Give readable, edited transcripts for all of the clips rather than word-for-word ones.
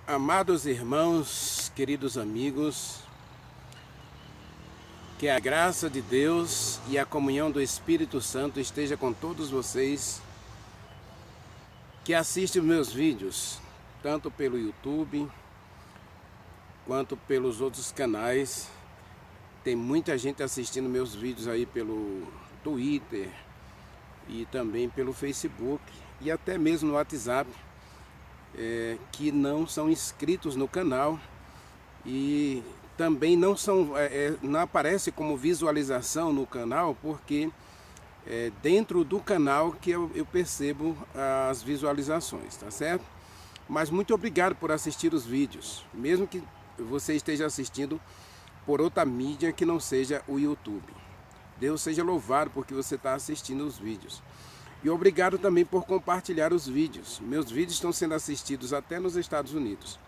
Amados irmãos, queridos amigos, que a graça de Deus e a comunhão do Espírito Santo esteja com todos vocês que assistem os meus vídeos, tanto pelo YouTube quanto pelos outros canais. Tem muita gente assistindo meus vídeos aí pelo Twitter e também pelo Facebook e até mesmo no WhatsApp, que não são inscritos no canal e também não aparece como visualização no canal, porque dentro do canal que eu percebo as visualizações, tá certo? Mas muito obrigado por assistir os vídeos, mesmo que você esteja assistindo por outra mídia que não seja o YouTube. Deus seja louvado porque você está assistindo os vídeos. E obrigado também por compartilhar os vídeos. Meus vídeos estão sendo assistidos até nos Estados Unidos.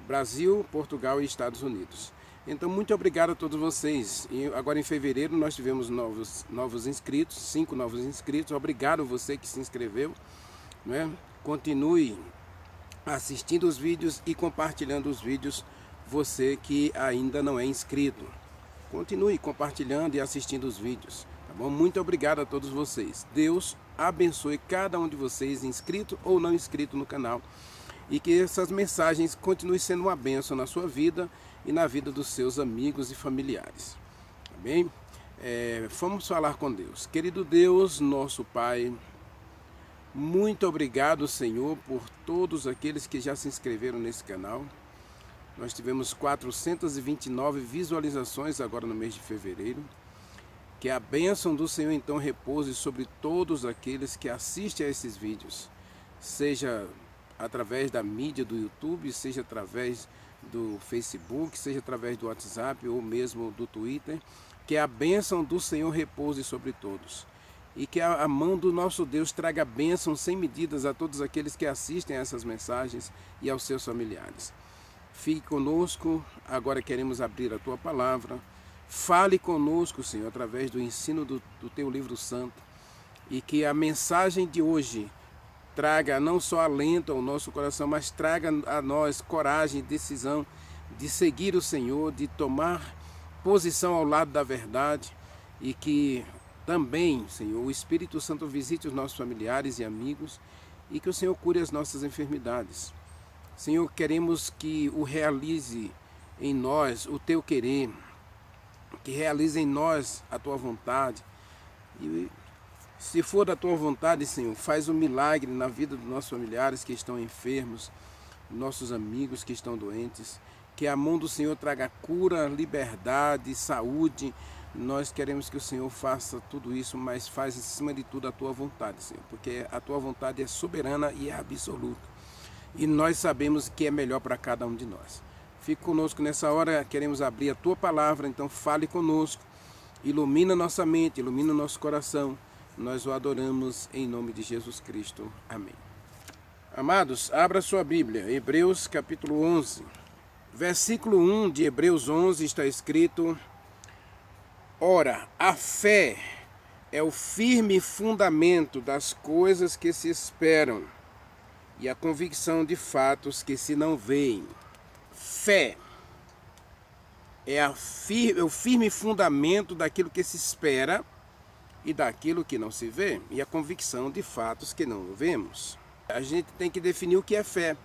Brasil, Portugal e Estados Unidos. Então, muito obrigado a todos vocês. E agora em fevereiro nós tivemos novos inscritos, 5 novos inscritos. Obrigado você que se inscreveu, né? Continue assistindo os vídeos e compartilhando os vídeos, você que ainda não é inscrito. Continue compartilhando e assistindo os vídeos. Tá bom? Muito obrigado a todos vocês. Deus abençoe cada um de vocês, inscrito ou não inscrito no canal. E que essas mensagens continuem sendo uma bênção na sua vida e na vida dos seus amigos e familiares. Tá bem? Vamos falar com Deus. Querido Deus, nosso Pai, muito obrigado, Senhor, por todos aqueles que já se inscreveram nesse canal. Nós tivemos 429 visualizações agora no mês de fevereiro. Que a bênção do Senhor então repouse sobre todos aqueles que assistem a esses vídeos, seja através da mídia do YouTube, seja através do Facebook, seja através do WhatsApp ou mesmo do Twitter. Que a bênção do Senhor repouse sobre todos. E que a mão do nosso Deus traga bênção sem medidas a todos aqueles que assistem a essas mensagens e aos seus familiares. Fique conosco, agora queremos abrir a Tua Palavra. Fale conosco, Senhor, através do ensino do Teu livro santo. E que a mensagem de hoje traga não só alento ao nosso coração, mas traga a nós coragem e decisão de seguir o Senhor, de tomar posição ao lado da verdade. E que também, Senhor, o Espírito Santo visite os nossos familiares e amigos e que o Senhor cure as nossas enfermidades. Senhor, queremos que realize em nós o Teu querer, que realize em nós a Tua vontade. E se for da Tua vontade, Senhor, faz um milagre na vida dos nossos familiares que estão enfermos, nossos amigos que estão doentes. Que a mão do Senhor traga cura, liberdade, saúde. Nós queremos que o Senhor faça tudo isso, mas faz acima de tudo a Tua vontade, Senhor, porque a Tua vontade é soberana e é absoluta. E nós sabemos que é melhor para cada um de nós. Fique conosco nessa hora, queremos abrir a Tua Palavra, então fale conosco, ilumina nossa mente, ilumina nosso coração. Nós o adoramos em nome de Jesus Cristo. Amém. Amados, abra sua Bíblia, Hebreus capítulo 11. Versículo 1 de Hebreus 11 está escrito: Ora, a fé é o firme fundamento das coisas que se esperam e a convicção de fatos que se não veem. Fé é o firme fundamento daquilo que se espera e daquilo que não se vê, e a convicção de fatos que não vemos. A gente tem que definir o que é fé.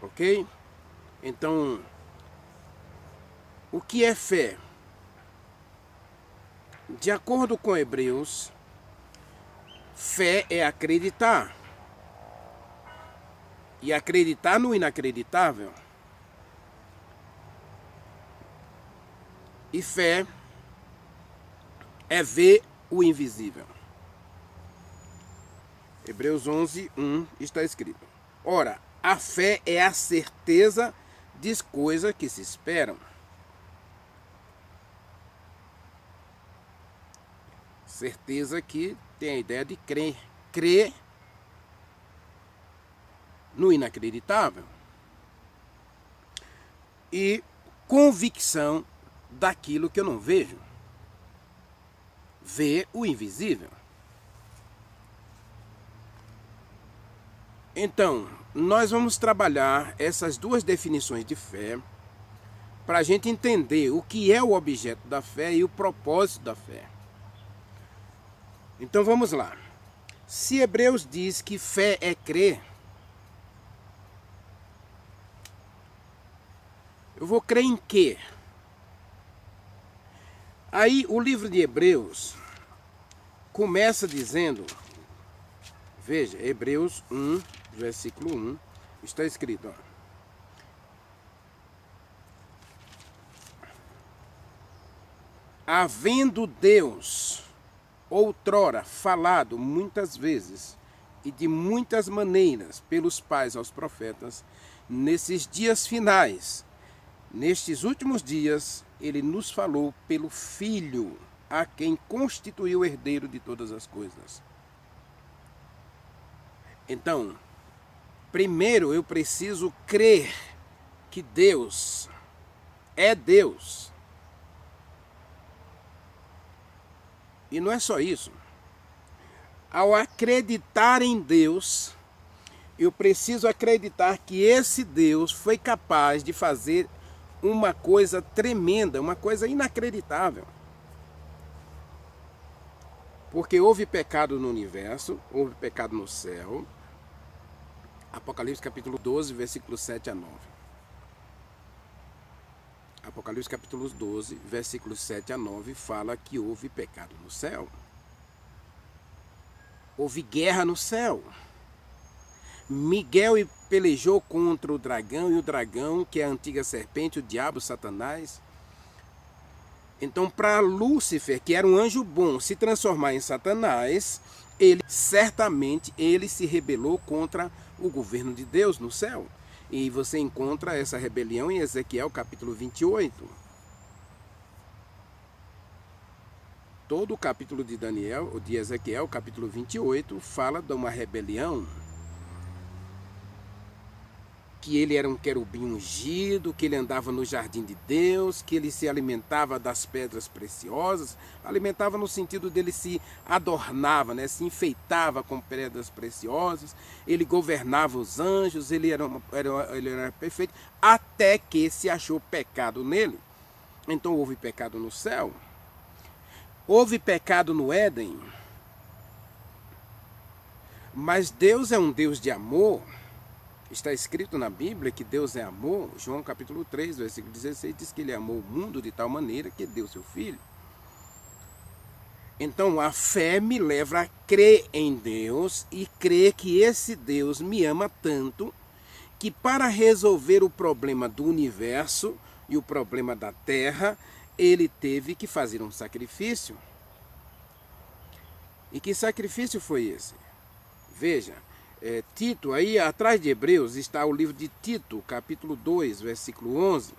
Ok? Então, o que é fé? De acordo com Hebreus, fé é acreditar. E acreditar no inacreditável. E fé é ver o invisível. Hebreus 11, 1 está escrito: Ora, a fé é a certeza de coisas que se esperam. Certeza que tem a ideia de crer. Crer no inacreditável. E convicção daquilo que eu não vejo. Ver o invisível. Então, nós vamos trabalhar essas duas definições de fé para a gente entender o que é o objeto da fé e o propósito da fé. Então vamos lá. Se Hebreus diz que fé é crer, eu vou crer em quê? Aí o livro de Hebreus começa dizendo, veja, Hebreus 1, versículo 1, está escrito, ó. Havendo Deus outrora falado muitas vezes e de muitas maneiras pelos pais aos profetas, nesses dias finais, nestes últimos dias, ele nos falou pelo Filho, a quem constituiu o herdeiro de todas as coisas. Então, primeiro eu preciso crer que Deus é Deus. E não é só isso. Ao acreditar em Deus, eu preciso acreditar que esse Deus foi capaz de fazer uma coisa tremenda, uma coisa inacreditável. Porque houve pecado no universo, houve pecado no céu. Apocalipse capítulo 12, versículos 7 a 9. Apocalipse capítulo 12, versículos 7 a 9, fala que houve pecado no céu. Houve guerra no céu. Miguel pelejou contra o dragão, e o dragão, que é a antiga serpente, o diabo, Satanás. Então, para Lúcifer, que era um anjo bom, se transformar em Satanás, certamente ele se rebelou contra o governo de Deus no céu. E você encontra essa rebelião em Ezequiel capítulo 28. Todo o capítulo de Ezequiel capítulo 28 fala de uma rebelião, que ele era um querubim ungido, que ele andava no jardim de Deus, que ele se alimentava das pedras preciosas, alimentava no sentido dele se adornava, né? Se enfeitava com pedras preciosas, ele governava os anjos, ele era perfeito, até que se achou pecado nele. Então houve pecado no céu, houve pecado no Éden, mas Deus é um Deus de amor. Está escrito na Bíblia que Deus é amor. João capítulo 3, versículo 16, diz que ele amou o mundo de tal maneira que deu seu Filho. Então a fé me leva a crer em Deus e crer que esse Deus me ama tanto que para resolver o problema do universo e o problema da terra, ele teve que fazer um sacrifício. E que sacrifício foi esse? Veja, Tito, aí atrás de Hebreus está o livro de Tito, capítulo 2, versículo 11,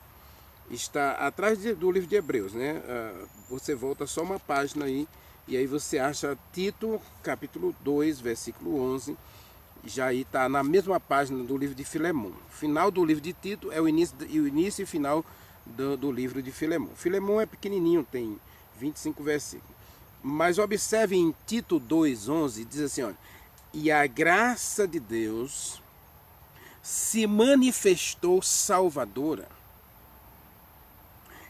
está atrás do livro de Hebreus, né? Você volta só uma página aí, e aí você acha Tito, capítulo 2, versículo 11, já aí está na mesma página do livro de Filemão. O final do livro de Tito é o início e final do livro de Filemão. Filemão é pequenininho, tem 25 versículos. Mas observe em Tito 2, 11, diz assim, olha, e a graça de Deus se manifestou salvadora.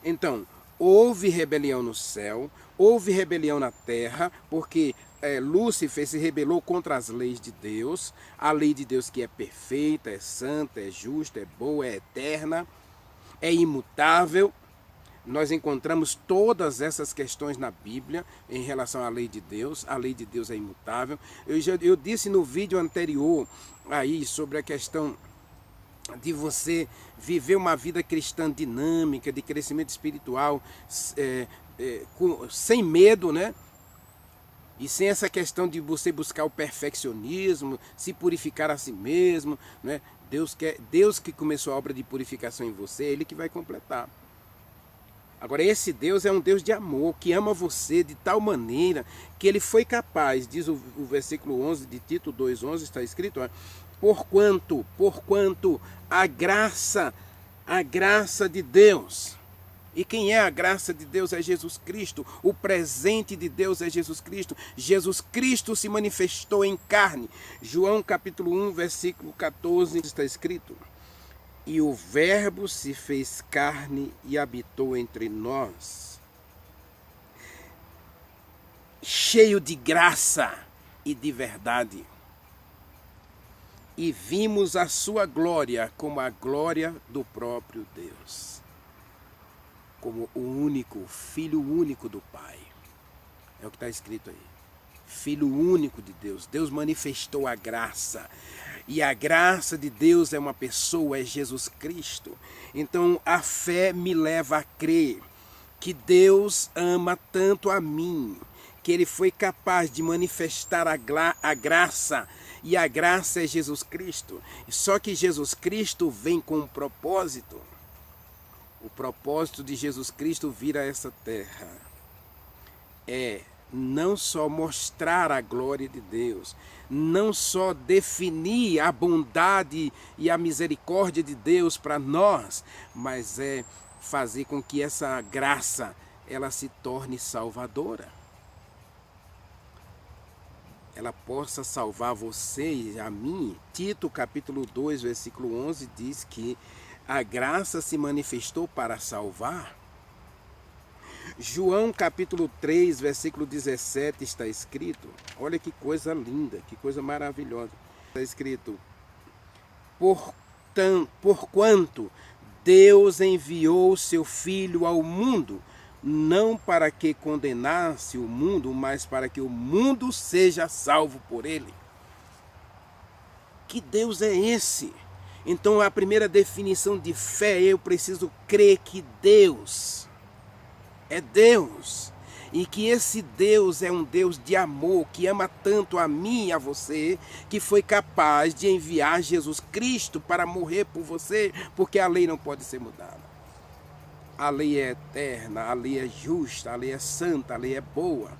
Então, houve rebelião no céu, houve rebelião na terra, porque Lúcifer se rebelou contra as leis de Deus, a lei de Deus que é perfeita, é santa, é justa, é boa, é eterna, é imutável. Nós encontramos todas essas questões na Bíblia em relação à lei de Deus. A lei de Deus é imutável. Eu disse no vídeo anterior aí sobre a questão de você viver uma vida cristã dinâmica, de crescimento espiritual, sem medo, né? E sem essa questão de você buscar o perfeccionismo, se purificar a si mesmo, né? Deus que começou a obra de purificação em você, Ele que vai completar. Agora, esse Deus é um Deus de amor, que ama você de tal maneira que ele foi capaz, diz o versículo 11 de Tito 2,11, está escrito, porquanto a graça de Deus, E quem é a graça de Deus é Jesus Cristo. O presente de Deus é Jesus Cristo. Jesus Cristo se manifestou em carne. João capítulo 1, versículo 14 está escrito: e o Verbo se fez carne e habitou entre nós, cheio de graça e de verdade. E vimos a sua glória como a glória do próprio Deus, como o único, Filho único do Pai. É o que está escrito aí. Filho único de Deus. Deus manifestou a graça. E a graça de Deus é uma pessoa, é Jesus Cristo. Então a fé me leva a crer que Deus ama tanto a mim, que Ele foi capaz de manifestar a graça. E a graça é Jesus Cristo. Só que Jesus Cristo vem com um propósito. O propósito de Jesus Cristo vir a essa terra é não só mostrar a glória de Deus, não só definir a bondade e a misericórdia de Deus para nós, mas é fazer com que essa graça ela se torne salvadora. Ela possa salvar você e a mim. Tito capítulo 2, versículo 11 diz que a graça se manifestou para salvar. João capítulo 3, versículo 17 está escrito, olha que coisa linda, que coisa maravilhosa. Está escrito: porquanto Deus enviou seu Filho ao mundo, não para que condenasse o mundo, mas para que o mundo seja salvo por ele. Que Deus é esse? Então a primeira definição de fé, eu preciso crer que Deus é Deus. E que esse Deus é um Deus de amor, que ama tanto a mim e a você, que foi capaz de enviar Jesus Cristo para morrer por você, porque a lei não pode ser mudada. A lei é eterna, a lei é justa, a lei é santa, a lei é boa.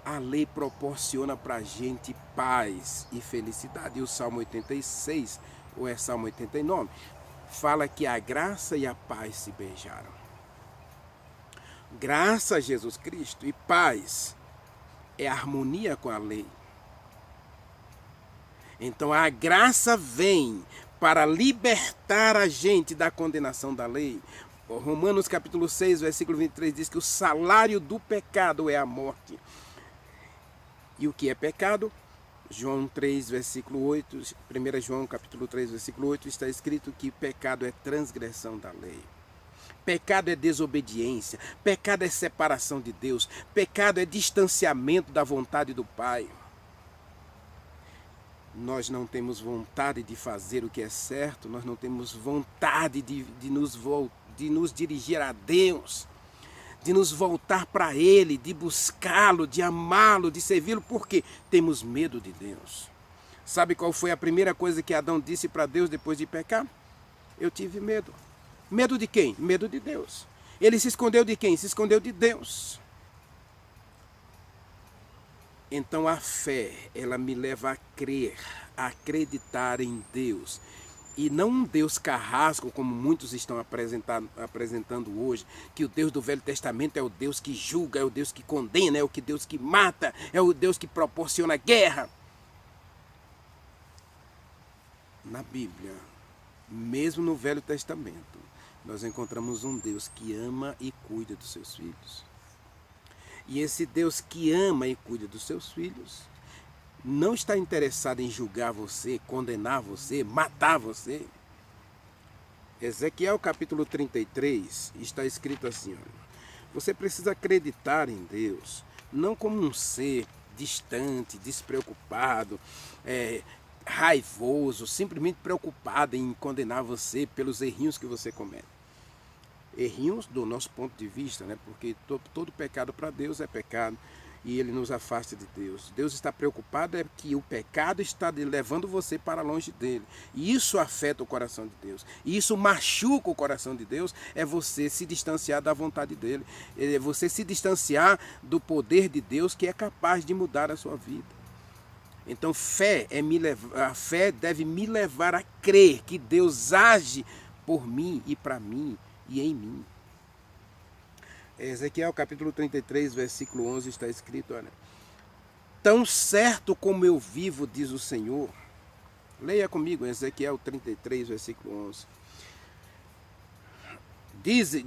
A lei proporciona para a gente paz e felicidade. E o Salmo 86, ou é Salmo 89, fala que a graça e a paz se beijaram. Graça a Jesus Cristo e paz é harmonia com a lei. Então a graça vem para libertar a gente da condenação da lei. Romanos capítulo 6, versículo 23 diz que o salário do pecado é a morte. E o que é pecado? João 3, versículo 8, 1 João capítulo 3, versículo 8, está escrito que pecado é transgressão da lei. Pecado é desobediência, pecado é separação de Deus, pecado é distanciamento da vontade do Pai. Nós não temos vontade de fazer o que é certo, nós não temos vontade de nos dirigir a Deus, de nos voltar para Ele, de buscá-lo, de amá-lo, de servi-lo, porque temos medo de Deus. Sabe qual foi a primeira coisa que Adão disse para Deus depois de pecar? Eu tive medo. Medo de quem? Medo de Deus. Ele se escondeu de quem? Se escondeu de Deus. Então a fé, ela me leva a crer, a acreditar em Deus. E não um Deus carrasco, como muitos estão apresentando hoje, que o Deus do Velho Testamento é o Deus que julga, é o Deus que condena, é o Deus que mata, é o Deus que proporciona guerra. Na Bíblia, mesmo no Velho Testamento, nós encontramos um Deus que ama e cuida dos seus filhos. E esse Deus que ama e cuida dos seus filhos não está interessado em julgar você, condenar você, matar você. Ezequiel capítulo 33 está escrito assim, olha, você precisa acreditar em Deus, não como um ser distante, despreocupado, raivoso, simplesmente preocupado em condenar você pelos errinhos que você comete. Errinhos do nosso ponto de vista, né? Porque todo pecado para Deus é pecado e Ele nos afasta de Deus. Deus está preocupado é que o pecado está levando você para longe dEle. E isso afeta o coração de Deus. E isso machuca o coração de Deus, é você se distanciar da vontade dEle. É você se distanciar do poder de Deus que é capaz de mudar a sua vida. Então a fé deve me levar a crer que Deus age por mim e para mim e em mim. Ezequiel capítulo 33, versículo 11 está escrito, olha: tão certo como eu vivo, diz o Senhor. Leia comigo, Ezequiel 33, versículo 11.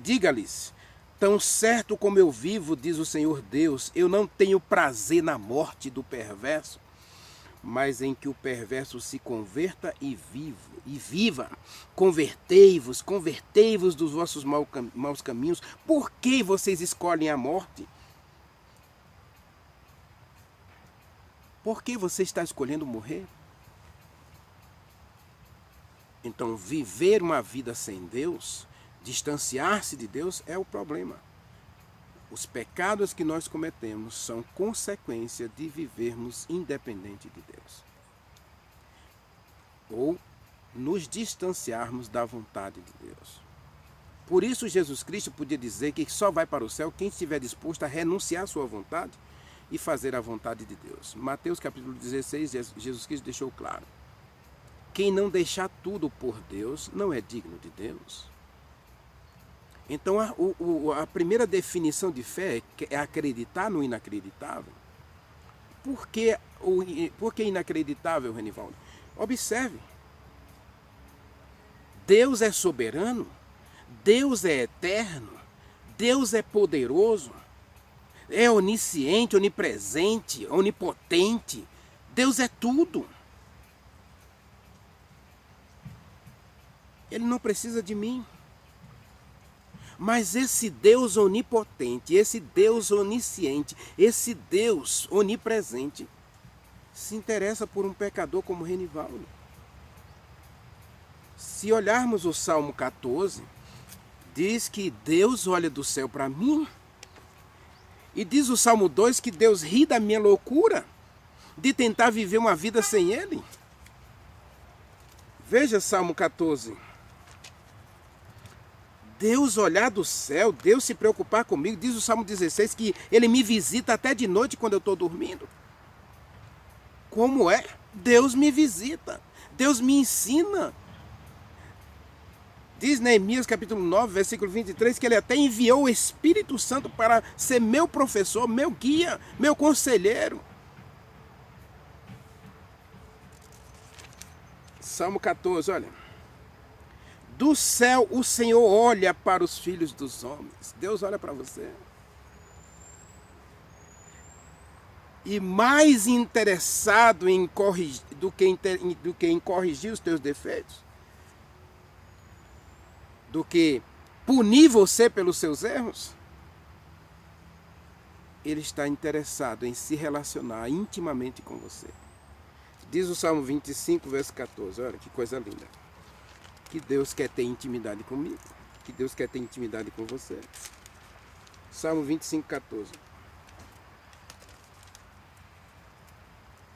Diga-lhes: tão certo como eu vivo, diz o Senhor Deus, eu não tenho prazer na morte do perverso, mas em que o perverso se converta e viva. Convertei-vos dos vossos maus caminhos. Por que vocês escolhem a morte? Por que você está escolhendo morrer? Então, viver uma vida sem Deus, distanciar-se de Deus, é o problema. Os pecados que nós cometemos são consequência de vivermos independente de Deus. Ou nos distanciarmos da vontade de Deus. Por isso Jesus Cristo podia dizer que só vai para o céu quem estiver disposto a renunciar à sua vontade e fazer a vontade de Deus. Mateus capítulo 16, Jesus Cristo deixou claro: quem não deixar tudo por Deus não é digno de Deus. Então a primeira definição de fé é acreditar no inacreditável. Por que inacreditável, Renivaldo? Observe. Deus é soberano, Deus é eterno, Deus é poderoso, é onisciente, onipresente, onipotente. Deus é tudo. Ele não precisa de mim. Mas esse Deus onipotente, esse Deus onisciente, esse Deus onipresente, se interessa por um pecador como Renivaldo. Se olharmos o Salmo 14, diz que Deus olha do céu para mim. E diz o Salmo 2 que Deus ri da minha loucura de tentar viver uma vida sem Ele. Veja Salmo 14. Deus olhar do céu, Deus se preocupar comigo. Diz o Salmo 16 que Ele me visita até de noite quando eu estou dormindo. Como é? Deus me visita. Deus me ensina. Diz Neemias capítulo 9, versículo 23, que Ele até enviou o Espírito Santo para ser meu professor, meu guia, meu conselheiro. Salmo 14, olha. Do céu o Senhor olha para os filhos dos homens. Deus olha para você. E mais interessado em corrigir, do que em corrigir os teus defeitos, do que punir você pelos seus erros, Ele está interessado em se relacionar intimamente com você. Diz o Salmo 25, verso 14, olha que coisa linda. Que Deus quer ter intimidade comigo, que Deus quer ter intimidade com você. Salmo 25, 14.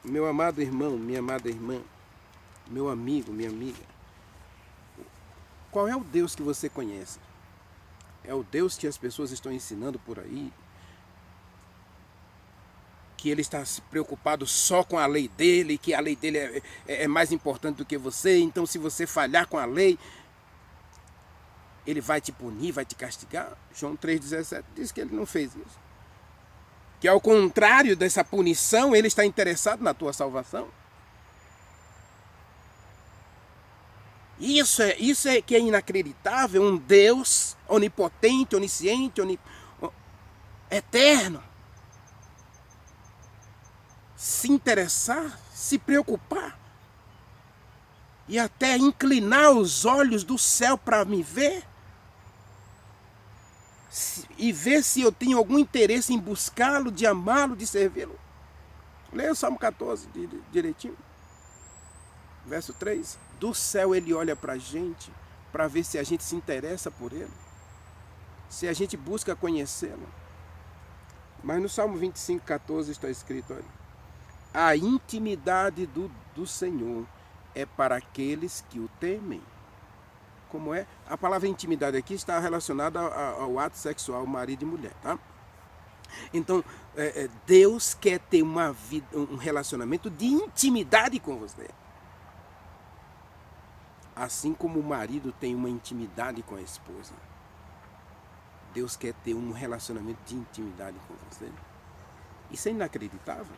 Meu amado irmão, minha amada irmã, meu amigo, minha amiga, qual é o Deus que você conhece? É o Deus que as pessoas estão ensinando por aí? Que Ele está se preocupado só com a lei dele, que a lei dele é mais importante do que você, então se você falhar com a lei, Ele vai te punir, vai te castigar? João 3,17 diz que Ele não fez isso. Que ao contrário dessa punição, Ele está interessado na tua salvação. Isso é que é inacreditável, um Deus onipotente, onisciente, eterno. Se interessar, se preocupar e até inclinar os olhos do céu para me ver e ver se eu tenho algum interesse em buscá-lo, de amá-lo, de servi-lo. Leia o Salmo 14 direitinho. Verso 3. Do céu Ele olha para a gente, para ver se a gente se interessa por Ele, se a gente busca conhecê-lo. Mas no Salmo 25, 14 está escrito, olha: a intimidade do Senhor é para aqueles que o temem. Como é? A palavra intimidade aqui está relacionada ao ato sexual marido e mulher, tá? Então, Deus quer ter um relacionamento de intimidade com você. Assim como o marido tem uma intimidade com a esposa, Deus quer ter um relacionamento de intimidade com você. Isso é inacreditável.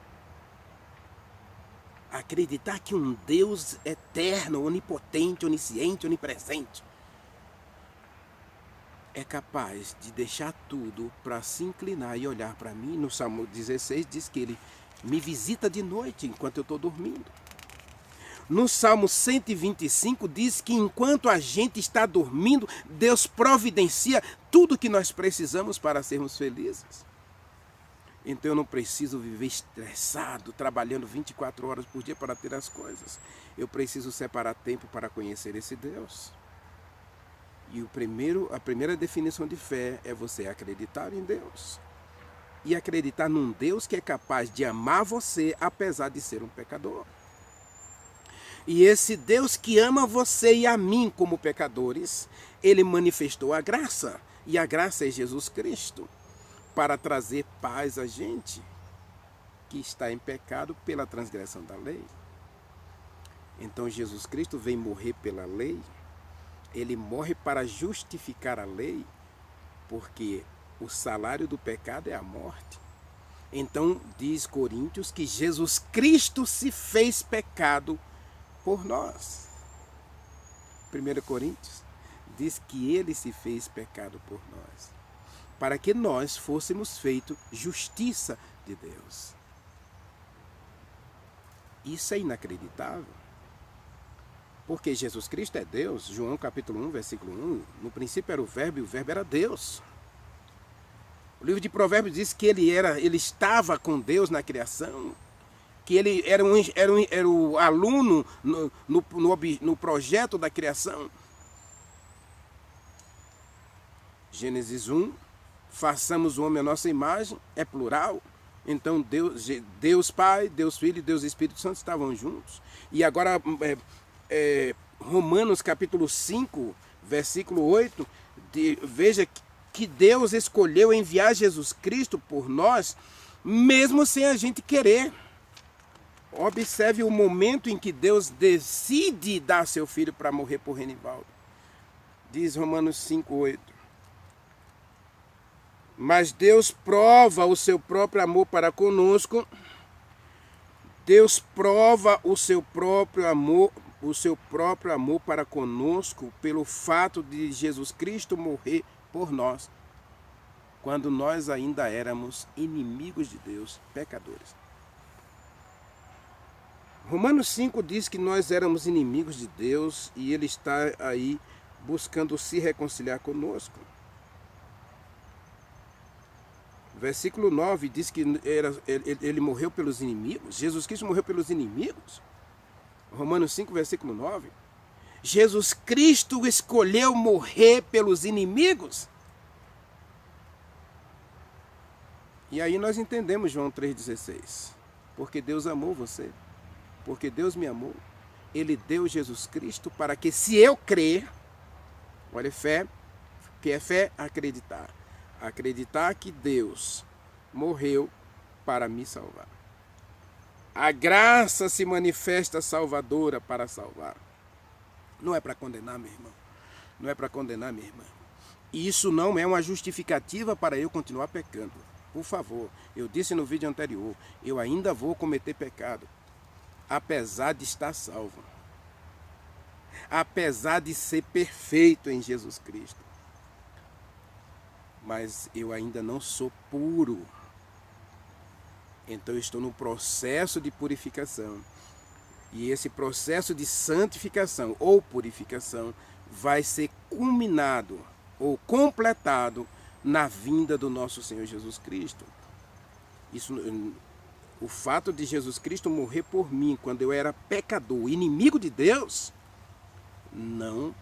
Acreditar que um Deus eterno, onipotente, onisciente, onipresente é capaz de deixar tudo para se inclinar e olhar para mim. No Salmo 16 diz que ele me visita de noite enquanto eu estou dormindo. No Salmo 125 diz que enquanto a gente está dormindo, Deus providencia tudo que nós precisamos para sermos felizes. Então eu não preciso viver estressado, trabalhando 24 horas por dia para ter as coisas. Eu preciso separar tempo para conhecer esse Deus. E a primeira definição de fé é você acreditar em Deus. E acreditar num Deus que é capaz de amar você apesar de ser um pecador. E esse Deus que ama você e a mim como pecadores, ele manifestou a graça. E a graça é Jesus Cristo, para trazer paz a gente que está em pecado pela transgressão da lei. Então Jesus Cristo vem morrer pela lei. Ele morre para justificar a lei, porque o salário do pecado é a morte. Então diz Coríntios que Jesus Cristo se fez pecado por nós. 1 Coríntios diz que ele se fez pecado por nós, para que nós fôssemos feitos justiça de Deus. Isso é inacreditável. Porque Jesus Cristo é Deus. João capítulo 1, versículo 1. No princípio era o Verbo e o Verbo era Deus. O livro de Provérbios diz que ele estava com Deus na criação. Que ele era o aluno no projeto da criação. Gênesis 1, façamos o homem à nossa imagem, é plural. Então Deus Pai, Deus Filho e Deus Espírito Santo estavam juntos. E agora Romanos capítulo 5, versículo 8, veja que Deus escolheu enviar Jesus Cristo por nós, mesmo sem a gente querer. Observe o momento em que Deus decide dar seu filho para morrer por Renivaldo. Diz Romanos 5, 8. Mas Deus prova o seu próprio amor para conosco. Deus prova o seu próprio amor para conosco pelo fato de Jesus Cristo morrer por nós, quando nós ainda éramos inimigos de Deus, pecadores. Romanos 5 diz que nós éramos inimigos de Deus e Ele está aí buscando se reconciliar conosco. Versículo 9 diz que ele morreu pelos inimigos. Jesus Cristo morreu pelos inimigos. Romanos 5, versículo 9. Jesus Cristo escolheu morrer pelos inimigos. E aí nós entendemos João 3,16. Porque Deus amou você. Porque Deus me amou. Ele deu Jesus Cristo para que, se eu crer, olha, fé, que é fé, acreditar. Acreditar que Deus morreu para me salvar. A graça se manifesta salvadora para salvar. Não é para condenar, meu irmão. Não é para condenar, minha irmã. E isso não é uma justificativa para eu continuar pecando. Por favor, eu disse no vídeo anterior, eu ainda vou cometer pecado, apesar de estar salvo. Apesar de ser perfeito em Jesus Cristo. Mas eu ainda não sou puro. Então eu estou no processo de purificação. E esse processo de santificação ou purificação vai ser culminado ou completado na vinda do nosso Senhor Jesus Cristo. O fato de Jesus Cristo morrer por mim quando eu era pecador, inimigo de Deus, não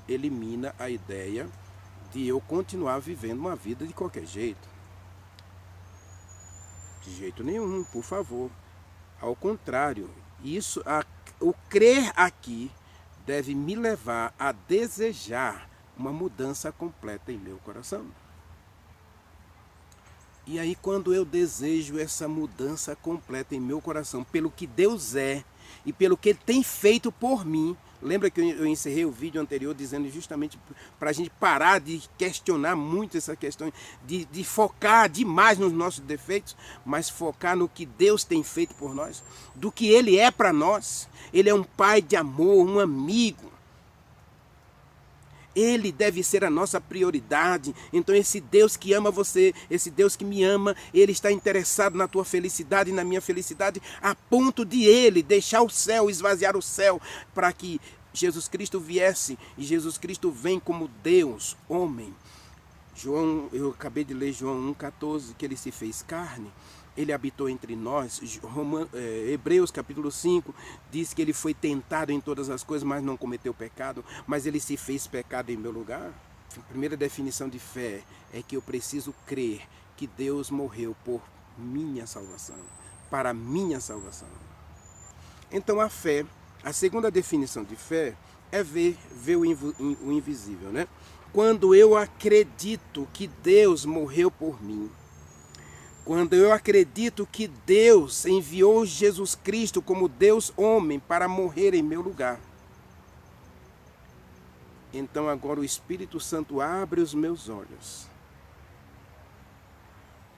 elimina a ideia de eu continuar vivendo uma vida de qualquer jeito. De jeito nenhum, por favor. Ao contrário, o crer aqui deve me levar a desejar uma mudança completa em meu coração. E aí quando eu desejo essa mudança completa em meu coração, pelo que Deus é e pelo que Ele tem feito por mim, lembra que eu encerrei o vídeo anterior dizendo justamente para a gente parar de questionar muito essa questão, de focar demais nos nossos defeitos, mas focar no que Deus tem feito por nós, do que Ele é para nós. Ele é um pai de amor, um amigo. Ele deve ser a nossa prioridade. Então esse Deus que ama você, esse Deus que me ama, Ele está interessado na tua felicidade e na minha felicidade, a ponto de Ele deixar o céu, esvaziar o céu, para que Jesus Cristo viesse. E Jesus Cristo vem como Deus, homem. Eu acabei de ler João 1,14, que Ele se fez carne. Ele habitou entre nós. Hebreus capítulo 5 diz que Ele foi tentado em todas as coisas, mas não cometeu pecado. Mas Ele se fez pecado em meu lugar. A primeira definição de fé é que eu preciso crer que Deus morreu por minha salvação, para minha salvação. Então a fé, a segunda definição de fé é ver o invisível, né? Quando eu acredito que Deus morreu por mim, quando eu acredito que Deus enviou Jesus Cristo como Deus homem para morrer em meu lugar, então agora o Espírito Santo abre os meus olhos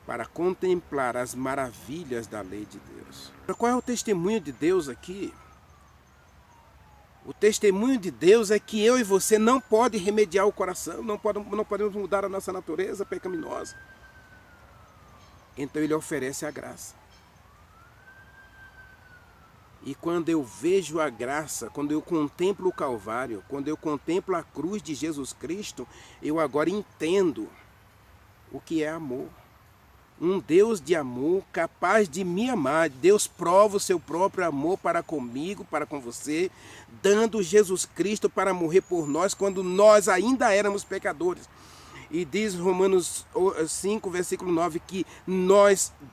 para contemplar as maravilhas da lei de Deus. Qual é o testemunho de Deus aqui? O testemunho de Deus é que eu e você não podemos remediar o coração, não podemos mudar a nossa natureza pecaminosa. Então Ele oferece a graça. E quando eu vejo a graça, quando eu contemplo o Calvário, quando eu contemplo a cruz de Jesus Cristo, eu agora entendo o que é amor. Um Deus de amor capaz de me amar. Deus prova o seu próprio amor para comigo, para com você, dando Jesus Cristo para morrer por nós quando nós ainda éramos pecadores. E diz Romanos 5, versículo 9, que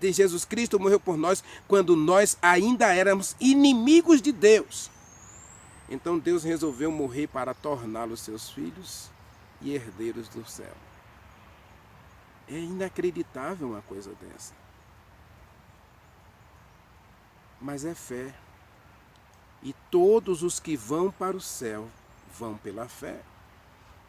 Jesus Cristo morreu por nós quando nós ainda éramos inimigos de Deus. Então Deus resolveu morrer para torná-los seus filhos e herdeiros do céu. É inacreditável uma coisa dessa. Mas é fé. E todos os que vão para o céu vão pela fé.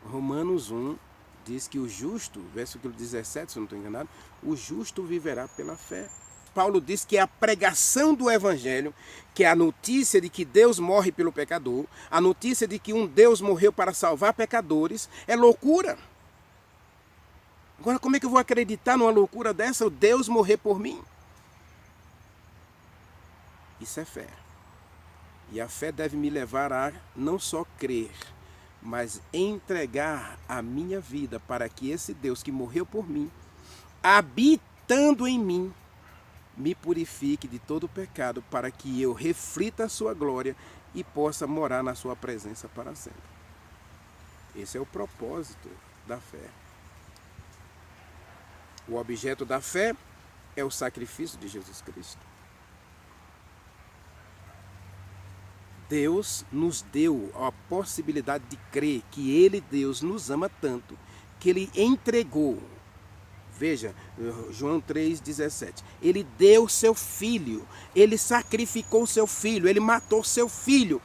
Romanos 1 diz que o justo, versículo 17, se eu não estou enganado, o justo viverá pela fé. Paulo diz que a pregação do Evangelho, que é a notícia de que Deus morre pelo pecador, a notícia de que um Deus morreu para salvar pecadores, é loucura. Agora, como é que eu vou acreditar numa loucura dessa, o Deus morrer por mim? Isso é fé. E a fé deve me levar a não só crer, mas entregar a minha vida para que esse Deus que morreu por mim, habitando em mim, me purifique de todo pecado, para que eu reflita a sua glória e possa morar na sua presença para sempre. Esse é o propósito da fé. O objeto da fé é o sacrifício de Jesus Cristo. Deus nos deu a possibilidade de crer que Ele, Deus, nos ama tanto, que Ele entregou. Veja, João 3,17. Ele deu seu filho, Ele sacrificou seu filho, Ele matou seu filho,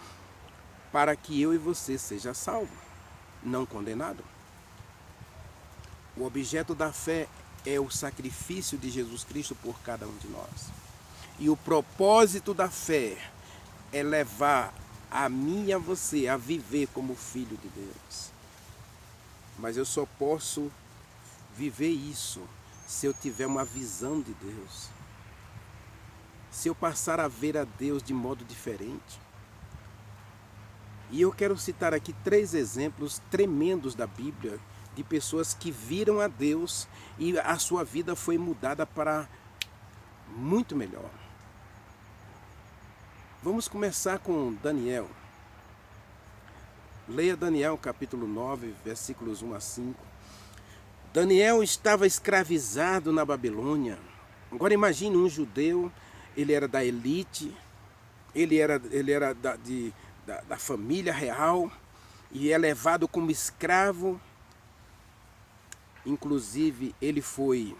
para que eu e você seja salvo, não condenado. O objeto da fé é o sacrifício de Jesus Cristo por cada um de nós. E o propósito da fé é levar a mim e a você a viver como filho de Deus. Mas eu só posso viver isso se eu tiver uma visão de Deus. Se eu passar a ver a Deus de modo diferente. E eu quero citar aqui 3 exemplos tremendos da Bíblia de pessoas que viram a Deus e a sua vida foi mudada para muito melhor. Vamos começar com Daniel. Leia Daniel capítulo 9, versículos 1 a 5. Daniel estava escravizado na Babilônia. Agora imagine um judeu, ele era da elite, ele era da família real e é levado como escravo. Inclusive ele foi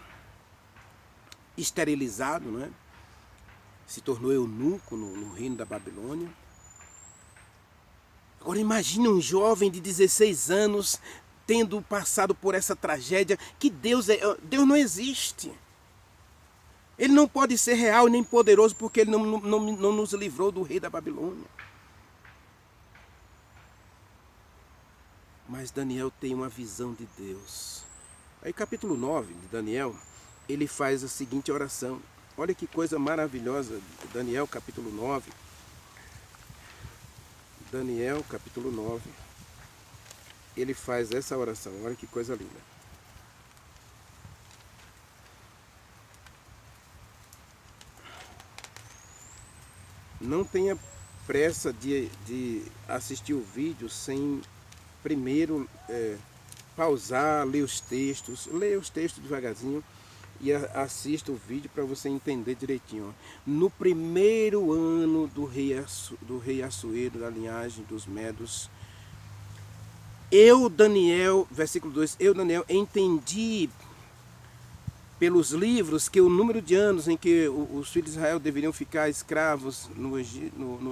esterilizado, não é? Se tornou eunuco no reino da Babilônia. Agora imagine um jovem de 16 anos tendo passado por essa tragédia, que Deus não existe. Ele não pode ser real nem poderoso porque ele não nos livrou do rei da Babilônia. Mas Daniel tem uma visão de Deus. Aí capítulo 9 de Daniel, ele faz a seguinte oração. Olha que coisa maravilhosa, Daniel capítulo 9. Daniel capítulo 9, ele faz essa oração. Olha que coisa linda. Não tenha pressa de assistir o vídeo sem primeiro pausar, ler os textos. Leia os textos devagarzinho e assista o vídeo para você entender direitinho. No primeiro ano do rei Assuero, da linhagem dos Medos, eu, Daniel, versículo 2, eu, Daniel, entendi pelos livros que o número de anos em que os filhos de Israel deveriam ficar escravos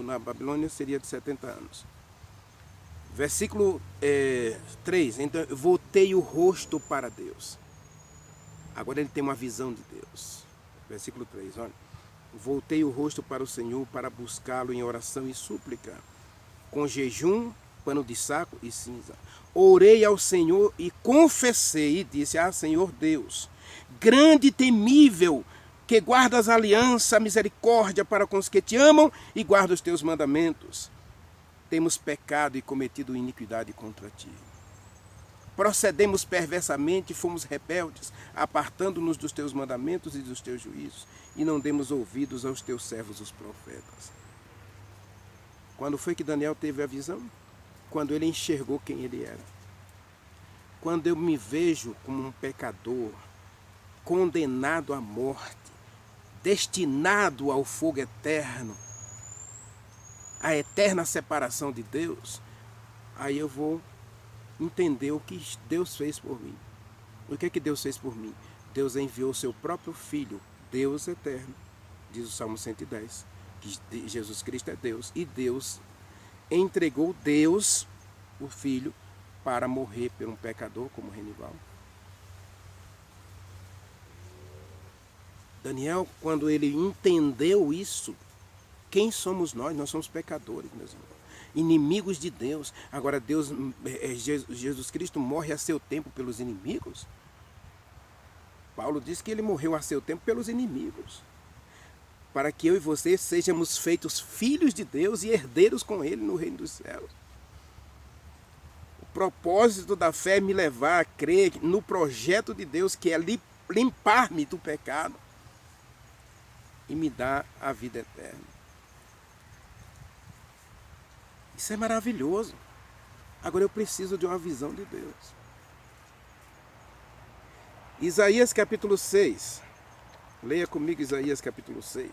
na Babilônia seria de 70 anos. Versículo 3, então eu voltei o rosto para Deus. Agora ele tem uma visão de Deus. Versículo 3, olha. Voltei o rosto para o Senhor para buscá-lo em oração e súplica, com jejum, pano de saco e cinza. Orei ao Senhor e confessei e disse: Senhor Deus, grande e temível, que guardas a aliança, a misericórdia para com os que te amam e guarda os teus mandamentos. Temos pecado e cometido iniquidade contra ti. Procedemos perversamente e fomos rebeldes, apartando-nos dos teus mandamentos e dos teus juízos, e não demos ouvidos aos teus servos, os profetas. Quando foi que Daniel teve a visão? Quando ele enxergou quem ele era. Quando eu me vejo como um pecador, condenado à morte, destinado ao fogo eterno, à eterna separação de Deus, aí eu vou entender o que Deus fez por mim. O que é que Deus fez por mim? Deus enviou o seu próprio Filho, Deus eterno, diz o Salmo 110, que Jesus Cristo é Deus, e Deus entregou Deus, o Filho, para morrer por um pecador como Renival. Daniel, quando ele entendeu isso, quem somos nós? Nós somos pecadores, meus irmãos, inimigos de Deus. Agora Jesus Cristo morre a seu tempo pelos inimigos? Paulo diz que ele morreu a seu tempo pelos inimigos, para que eu e você sejamos feitos filhos de Deus e herdeiros com ele no reino dos céus. O propósito da fé é me levar a crer no projeto de Deus, que é limpar-me do pecado e me dar a vida eterna. Isso é maravilhoso. Agora eu preciso de uma visão de Deus. Isaías capítulo 6. Leia comigo Isaías capítulo 6.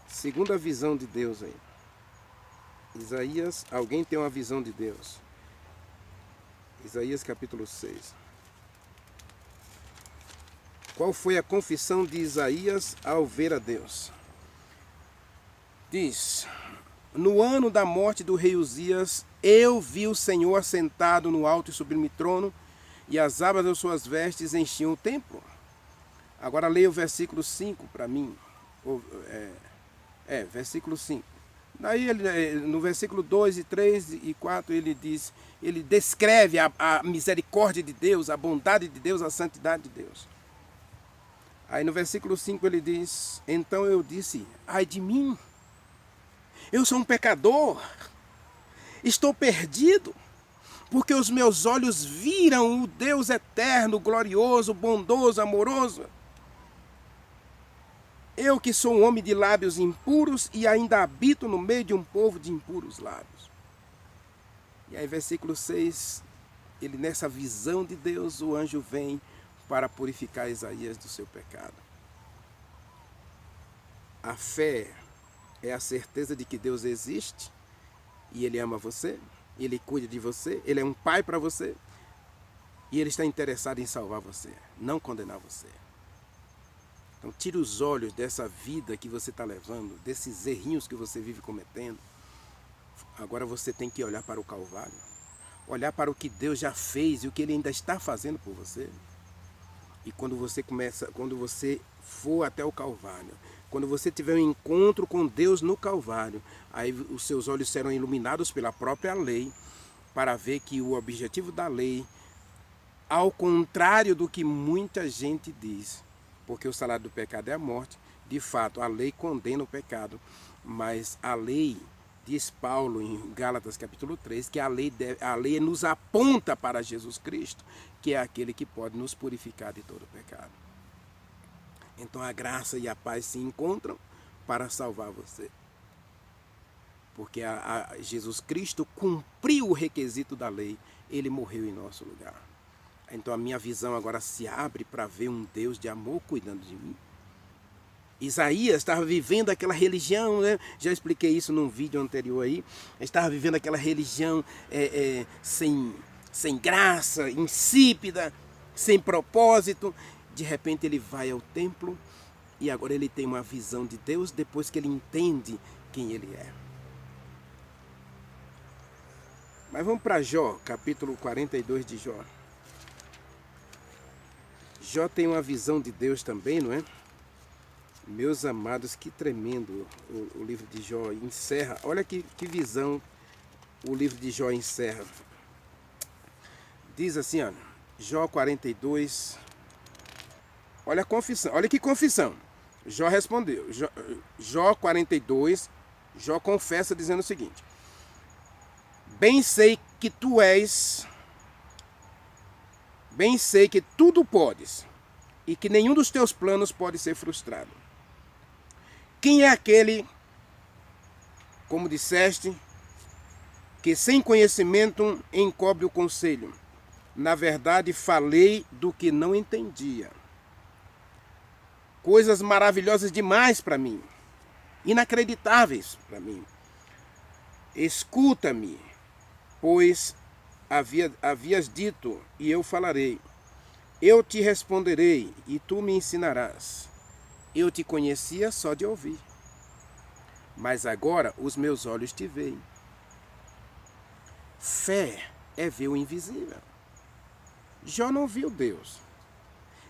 Segunda visão de Deus aí. Isaías, alguém tem uma visão de Deus? Isaías capítulo 6. Qual foi a confissão de Isaías ao ver a Deus? Diz: no ano da morte do rei Uzias, eu vi o Senhor assentado no alto e sublime trono, e as abas das suas vestes enchiam o templo. Agora leia o versículo 5 para mim. Versículo 5. Daí no versículo 2 e 3 e 4 ele diz, ele descreve a misericórdia de Deus, a bondade de Deus, a santidade de Deus. Aí no versículo 5 ele diz: então eu disse, ai de mim, eu sou um pecador, estou perdido, porque os meus olhos viram o Deus eterno, glorioso, bondoso, amoroso. Eu que sou um homem de lábios impuros e ainda habito no meio de um povo de impuros lábios. E aí versículo 6, ele nessa visão de Deus, o anjo vem para purificar Isaías do seu pecado. A fé é a certeza de que Deus existe e Ele ama você, Ele cuida de você, Ele é um pai para você e Ele está interessado em salvar você, não condenar você. Então tire os olhos dessa vida que você está levando, desses errinhos que você vive cometendo. Agora você tem que olhar para o Calvário, olhar para o que Deus já fez e o que Ele ainda está fazendo por você. E quando você for até o Calvário, quando você tiver um encontro com Deus no Calvário, aí os seus olhos serão iluminados pela própria lei, para ver que o objetivo da lei, ao contrário do que muita gente diz, porque o salário do pecado é a morte, de fato a lei condena o pecado, mas a lei, diz Paulo em Gálatas capítulo 3, que a lei nos aponta para Jesus Cristo, que é aquele que pode nos purificar de todo pecado. Então a graça e a paz se encontram para salvar você. Porque Jesus Cristo cumpriu o requisito da lei, Ele morreu em nosso lugar. Então a minha visão agora se abre para ver um Deus de amor cuidando de mim. Isaías estava vivendo aquela religião, né? Já expliquei isso num vídeo anterior aí. Estava vivendo aquela religião sem graça, insípida, sem propósito. De repente ele vai ao templo e agora ele tem uma visão de Deus depois que ele entende quem ele é. Mas vamos para Jó, capítulo 42 de Jó. Jó tem uma visão de Deus também, não é? Meus amados, que tremendo o livro de Jó encerra. Olha que visão o livro de Jó encerra. Diz assim, ó, Jó 42. Olha a confissão, olha que confissão. Jó respondeu. Jó 42, Jó confessa dizendo o seguinte: bem sei que tudo podes, e que nenhum dos teus planos pode ser frustrado. Quem é aquele, como disseste, que sem conhecimento encobre o conselho? Na verdade, falei do que não entendia. Coisas maravilhosas demais para mim, inacreditáveis para mim. Escuta-me, pois havias dito, e eu falarei. Eu te responderei, e tu me ensinarás. Eu te conhecia só de ouvir, mas agora os meus olhos te veem. Fé é ver o invisível. Jó não viu Deus.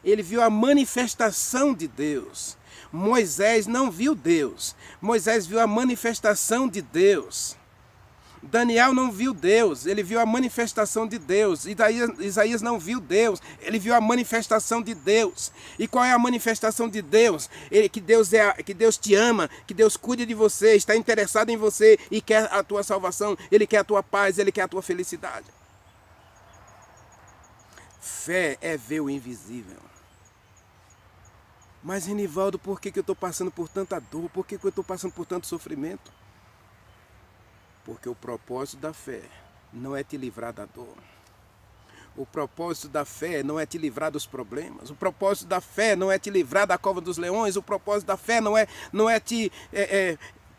Ele viu a manifestação de Deus. Moisés não viu Deus. Moisés viu a manifestação de Deus. Daniel não viu Deus, ele viu a manifestação de Deus. Isaías não viu Deus, ele viu a manifestação de Deus. E qual é a manifestação de Deus? Que Deus te ama, que Deus cuida de você, está interessado em você e quer a tua salvação, Ele quer a tua paz, Ele quer a tua felicidade. Fé é ver o invisível. Mas, Renivaldo, por que eu estou passando por tanta dor? Por que eu estou passando por tanto sofrimento? Porque o propósito da fé não é te livrar da dor. O propósito da fé não é te livrar dos problemas. O propósito da fé não é te livrar da cova dos leões. O propósito da fé não é te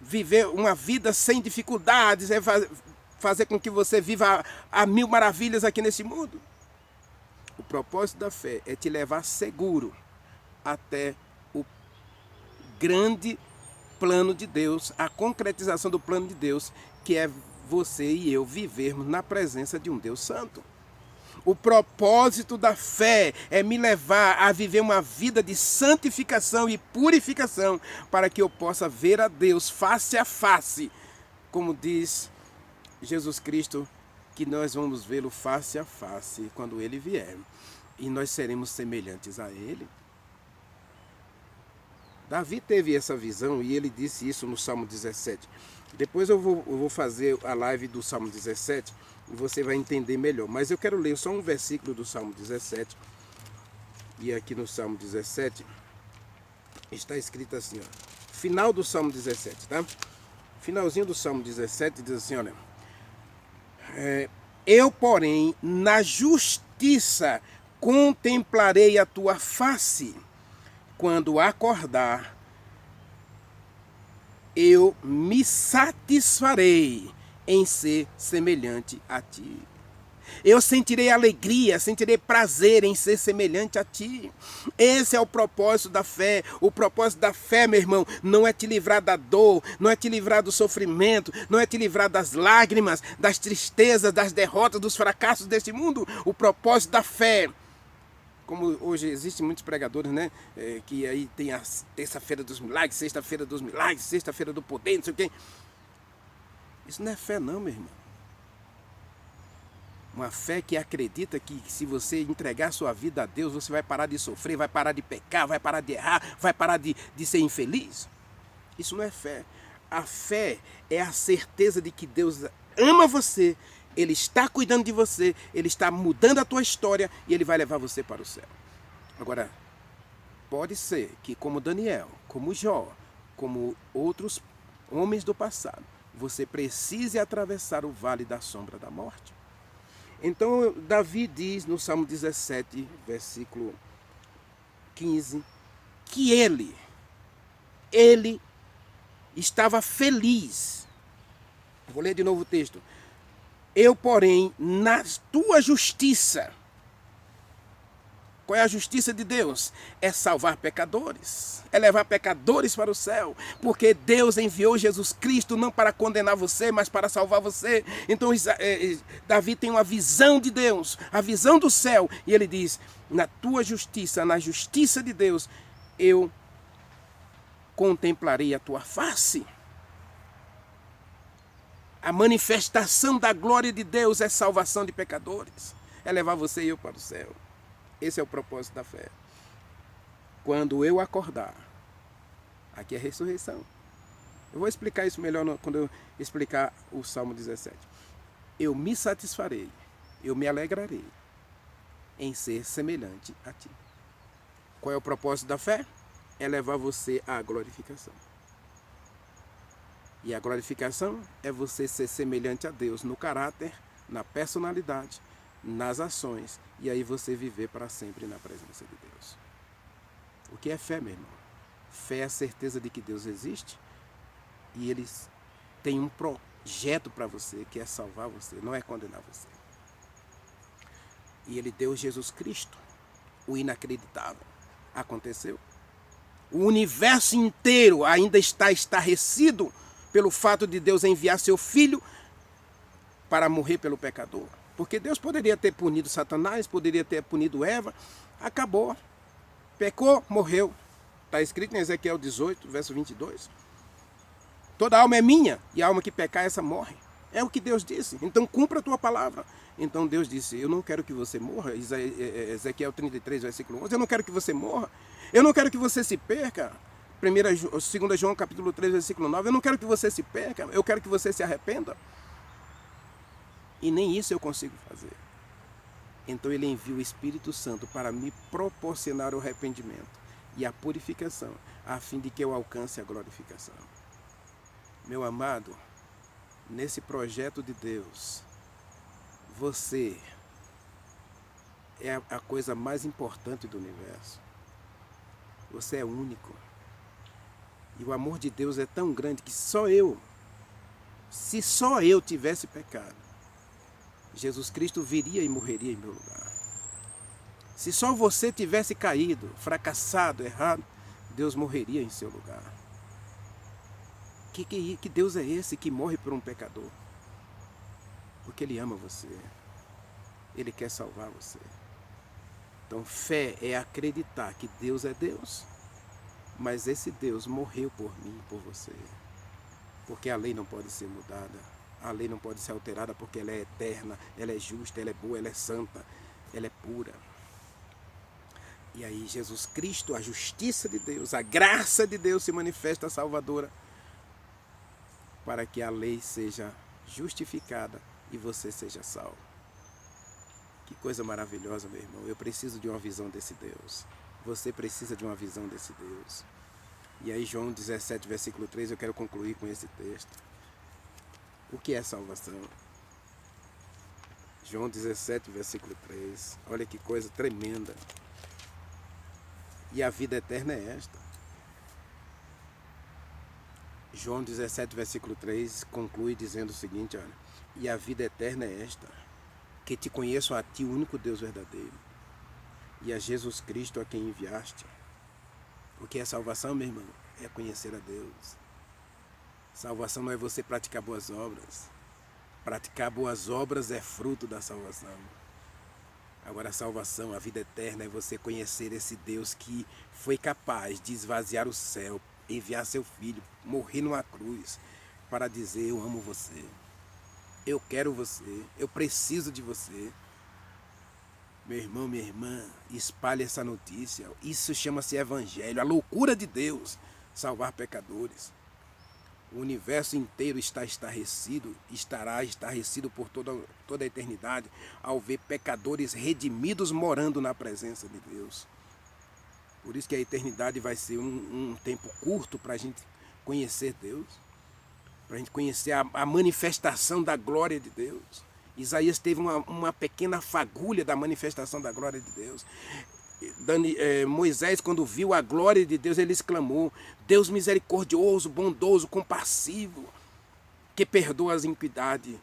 viver uma vida sem dificuldades, é fazer com que você viva a mil maravilhas aqui nesse mundo. O propósito da fé é te levar seguro até o grande plano de Deus, a concretização do plano de Deus, que é você e eu vivermos na presença de um Deus santo. O propósito da fé é me levar a viver uma vida de santificação e purificação, para que eu possa ver a Deus face a face, como diz Jesus Cristo, que nós vamos vê-lo face a face quando Ele vier, e nós seremos semelhantes a Ele. Davi teve essa visão e ele disse isso no Salmo 17. Depois eu vou fazer a live do Salmo 17 e você vai entender melhor. Mas eu quero ler só um versículo do Salmo 17. E aqui no Salmo 17 está escrito assim, ó, final do Salmo 17, tá? Finalzinho do Salmo 17 diz assim, olha, eu, porém, na justiça contemplarei a tua face. Quando acordar, eu me satisfarei em ser semelhante a ti. Eu sentirei alegria, sentirei prazer em ser semelhante a ti. Esse é o propósito da fé. O propósito da fé, meu irmão, não é te livrar da dor, não é te livrar do sofrimento, não é te livrar das lágrimas, das tristezas, das derrotas, dos fracassos deste mundo. O propósito da fé, como hoje existem muitos pregadores, né? Que aí tem a terça-feira dos milagres, sexta-feira dos milagres, sexta-feira do poder, não sei o quê. Isso não é fé não, meu irmão. Uma fé que acredita que se você entregar sua vida a Deus, você vai parar de sofrer, vai parar de pecar, vai parar de errar, vai parar de ser infeliz. Isso não é fé. A fé é a certeza de que Deus ama você, Ele está cuidando de você, Ele está mudando a tua história e Ele vai levar você para o céu. Agora, pode ser que como Daniel, como Jó, como outros homens do passado, você precise atravessar o vale da sombra da morte. Então, Davi diz no Salmo 17, versículo 15, que ele estava feliz. Vou ler de novo o texto. Eu, porém, na tua justiça. Qual é a justiça de Deus? É salvar pecadores, é levar pecadores para o céu, porque Deus enviou Jesus Cristo não para condenar você, mas para salvar você. Então Davi tem uma visão de Deus, a visão do céu, e ele diz, na tua justiça, na justiça de Deus, eu contemplarei a tua face. A manifestação da glória de Deus é salvação de pecadores, é levar você e eu para o céu. Esse é o propósito da fé. Quando eu acordar, aqui é ressurreição. Eu vou explicar isso melhor quando eu explicar o Salmo 17. Eu me satisfarei, eu me alegrarei em ser semelhante a ti. Qual é o propósito da fé? É levar você à glorificação. E a glorificação é você ser semelhante a Deus no caráter, na personalidade, nas ações, e aí você viver para sempre na presença de Deus. O que é fé, meu irmão? Fé é a certeza de que Deus existe e Ele tem um projeto para você, que é salvar você, não é condenar você. E Ele deu Jesus Cristo, o inacreditável. Aconteceu. O universo inteiro ainda está estarrecido pelo fato de Deus enviar seu Filho para morrer pelo pecador. Porque Deus poderia ter punido Satanás, poderia ter punido Eva, acabou. Pecou, morreu. Está escrito em Ezequiel 18, verso 22. Toda alma é minha, e a alma que pecar, essa morre. É o que Deus disse. Então cumpra a tua palavra. Então Deus disse, eu não quero que você morra. Ezequiel 33, versículo 11. Eu não quero que você morra. Eu não quero que você se perca. 2 João capítulo 3, versículo 9. Eu não quero que você se perca. Eu quero que você se arrependa. E nem isso eu consigo fazer. Então Ele envia o Espírito Santo para me proporcionar o arrependimento e a purificação, a fim de que eu alcance a glorificação. Meu amado, nesse projeto de Deus, você é a coisa mais importante do universo. Você é único. E o amor de Deus é tão grande que se só eu tivesse pecado, Jesus Cristo viria e morreria em meu lugar. Se só você tivesse caído, fracassado, errado, Deus morreria em seu lugar. Que Deus é esse que morre por um pecador? Porque Ele ama você. Ele quer salvar você. Então fé é acreditar que Deus é Deus, mas esse Deus morreu por mim, por você. Porque a lei não pode ser mudada. A lei não pode ser alterada porque ela é eterna, ela é justa, ela é boa, ela é santa, ela é pura. E aí Jesus Cristo, a justiça de Deus, a graça de Deus se manifesta salvadora para que a lei seja justificada e você seja salvo. Que coisa maravilhosa, meu irmão. Eu preciso de uma visão desse Deus. Você precisa de uma visão desse Deus. E aí João 17, versículo 3, eu quero concluir com esse texto. O que é salvação? João 17, versículo 3. Olha que coisa tremenda. E a vida eterna é esta. João 17, versículo 3 conclui dizendo o seguinte, olha. E a vida eterna é esta, que te conheçam a ti, o único Deus verdadeiro, e a Jesus Cristo a quem enviaste. Porque a salvação, meu irmão, é conhecer a Deus. Salvação não é você praticar boas obras. Praticar boas obras é fruto da salvação. Agora a salvação, a vida eterna, é você conhecer esse Deus que foi capaz de esvaziar o céu, enviar seu Filho, morrer numa cruz, para dizer: eu amo você, eu quero você, eu preciso de você. Meu irmão, minha irmã, espalhe essa notícia. Isso chama-se Evangelho, a loucura de Deus, salvar pecadores. O universo inteiro estará estarrecido por toda a eternidade ao ver pecadores redimidos morando na presença de Deus. Por isso que a eternidade vai ser um tempo curto para a gente conhecer Deus, para a gente conhecer a manifestação da glória de Deus. Isaías teve uma pequena fagulha da manifestação da glória de Deus. Moisés, quando viu a glória de Deus, ele exclamou: Deus misericordioso, bondoso, compassivo, que perdoa as iniquidades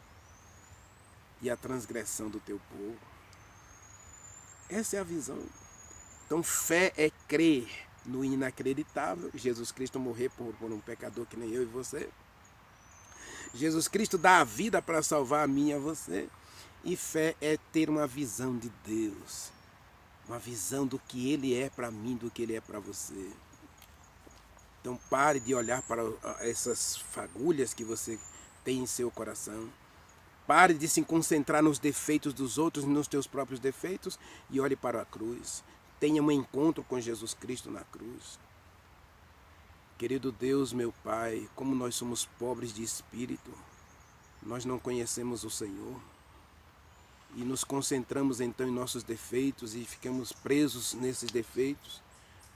e a transgressão do teu povo. Essa é a visão. Então, fé é crer no inacreditável. Jesus Cristo morreu por um pecador que nem eu e você. Jesus Cristo dá a vida para salvar a mim e a você. E fé é ter uma visão de Deus. Uma visão do que Ele é para mim, do que Ele é para você. Então pare de olhar para essas fagulhas que você tem em seu coração. Pare de se concentrar nos defeitos dos outros, nos teus próprios defeitos, e olhe para a cruz. Tenha um encontro com Jesus Cristo na cruz. Querido Deus, meu Pai, como nós somos pobres de espírito, nós não conhecemos o Senhor. E nos concentramos então em nossos defeitos e ficamos presos nesses defeitos.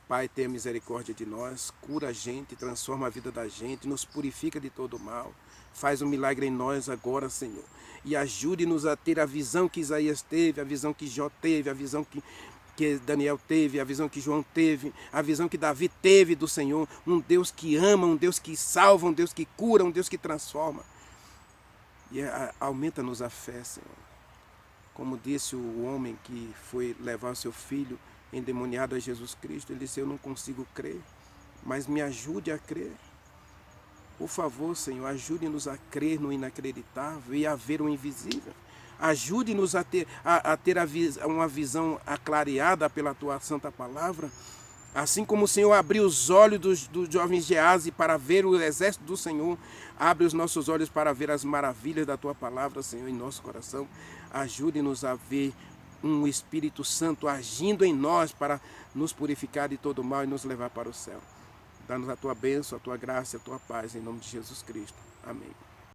Pai, tenha misericórdia de nós, cura a gente, transforma a vida da gente, nos purifica de todo mal. Faz um milagre em nós agora, Senhor. E ajude-nos a ter a visão que Isaías teve, a visão que Jó teve, a visão que Daniel teve, a visão que João teve, a visão que Davi teve do Senhor. Um Deus que ama, um Deus que salva, um Deus que cura, um Deus que transforma. E aumenta-nos a fé, Senhor. Como disse o homem que foi levar o seu filho endemoniado a Jesus Cristo, ele disse: eu não consigo crer, mas me ajude a crer. Por favor, Senhor, ajude-nos a crer no inacreditável e a ver o invisível. Ajude-nos a ter uma visão aclareada pela Tua santa palavra. Assim como o Senhor abriu os olhos dos jovens Geazi para ver o exército do Senhor, abre os nossos olhos para ver as maravilhas da Tua palavra, Senhor, em nosso coração. Ajude-nos a ver um Espírito Santo agindo em nós para nos purificar de todo mal e nos levar para o céu. Dá-nos a Tua bênção, a Tua graça, a Tua paz, em nome de Jesus Cristo. Amém.